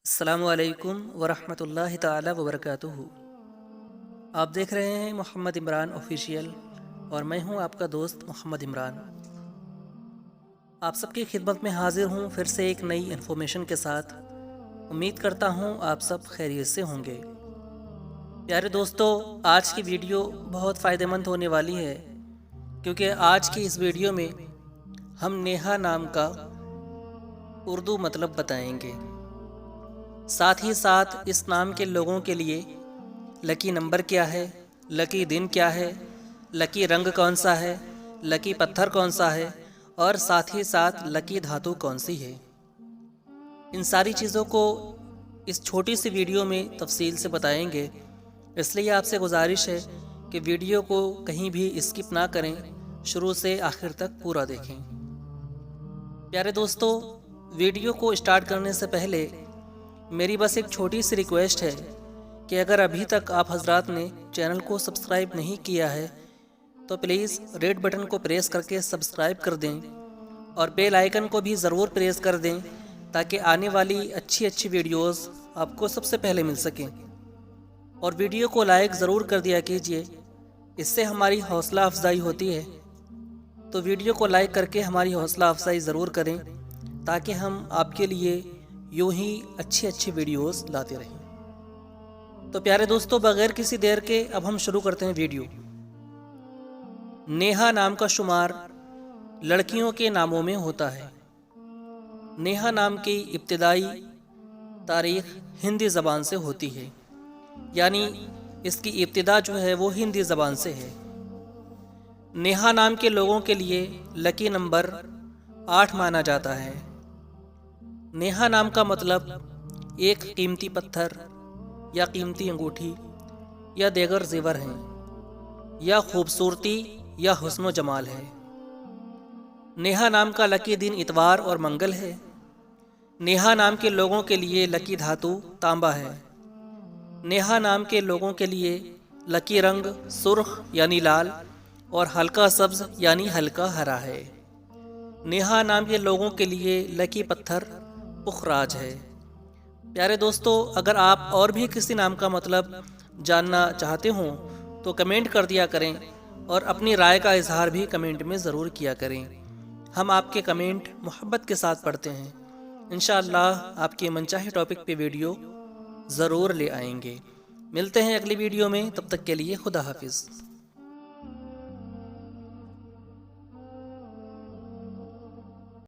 السلام علیکم ورحمۃ اللہ تعالی وبرکاتہ۔ آپ دیکھ رہے ہیں محمد عمران آفیشیل اور میں ہوں آپ کا دوست محمد عمران۔ آپ سب کی خدمت میں حاضر ہوں پھر سے ایک نئی انفارمیشن کے ساتھ۔ امید کرتا ہوں آپ سب خیریت سے ہوں گے۔ پیارے دوستو، آج کی ویڈیو بہت فائدہ مند ہونے والی ہے کیونکہ آج کی اس ویڈیو میں ہم نیہا نام کا اردو مطلب بتائیں گے، ساتھ ہی ساتھ اس نام کے لوگوں کے لیے لکی نمبر کیا ہے، لکی دن کیا ہے، لکی رنگ کون سا ہے، لکی پتھر کون سا ہے اور ساتھ ہی ساتھ لکی دھاتو کون سی ہے۔ ان ساری چیزوں کو اس چھوٹی سی ویڈیو میں تفصیل سے بتائیں گے، اس لیے آپ سے گزارش ہے کہ ویڈیو کو کہیں بھی اسکپ نہ کریں، شروع سے آخر تک پورا دیکھیں۔ پیارے دوستو، ویڈیو کو اسٹارٹ کرنے سے پہلے میری بس ایک چھوٹی سی ریکویسٹ ہے کہ اگر ابھی تک آپ حضرات نے چینل کو سبسکرائب نہیں کیا ہے تو پلیز ریڈ بٹن کو پریس کر کے سبسکرائب کر دیں اور بیل آئیکن کو بھی ضرور پریس کر دیں تاکہ آنے والی اچھی ویڈیوز آپ کو سب سے پہلے مل سکیں، اور ویڈیو کو لائک ضرور کر دیا کیجیے، اس سے ہماری حوصلہ افزائی ہوتی ہے۔ تو ویڈیو کو لائک کر کے ہماری حوصلہ افزائی ضرور کریں تاکہ ہم آپ کے لیے یوں ہی اچھی ویڈیوز لاتے رہیں۔ تو پیارے دوستو، بغیر کسی دیر کے اب ہم شروع کرتے ہیں ویڈیو۔ نیہا نام کا شمار لڑکیوں کے ناموں میں ہوتا ہے۔ نیہا نام کی ابتدائی تاریخ ہندی زبان سے ہوتی ہے، یعنی اس کی ابتدا جو ہے وہ ہندی زبان سے ہے۔ نیہا نام کے لوگوں کے لیے لکی نمبر 8 مانا جاتا ہے۔ نیہا نام کا مطلب ایک قیمتی پتھر یا قیمتی انگوٹھی یا دیگر زیور ہیں، یا خوبصورتی یا حسن و جمال ہے۔ نیہا نام کا لکی دن اتوار اور منگل ہے۔ نیہا نام کے لوگوں کے لیے لکی دھاتو تانبا ہے۔ نیہا نام کے لوگوں کے لیے لکی رنگ سرخ یعنی لال اور ہلکا سبز یعنی ہلکا ہرا ہے۔ نیہا نام کے لوگوں کے لیے لکی پتھر پخراج ہے۔ پیارے دوستو، اگر آپ اور بھی کسی نام کا مطلب جاننا چاہتے ہوں تو کمنٹ کر دیا کریں اور اپنی رائے کا اظہار بھی کمنٹ میں ضرور کیا کریں۔ ہم آپ کے کمنٹ محبت کے ساتھ پڑھتے ہیں۔ انشاءاللہ آپ کے منچاہے ٹاپک پہ ویڈیو ضرور لے آئیں گے۔ ملتے ہیں اگلی ویڈیو میں، تب تک کے لیے خدا حافظ۔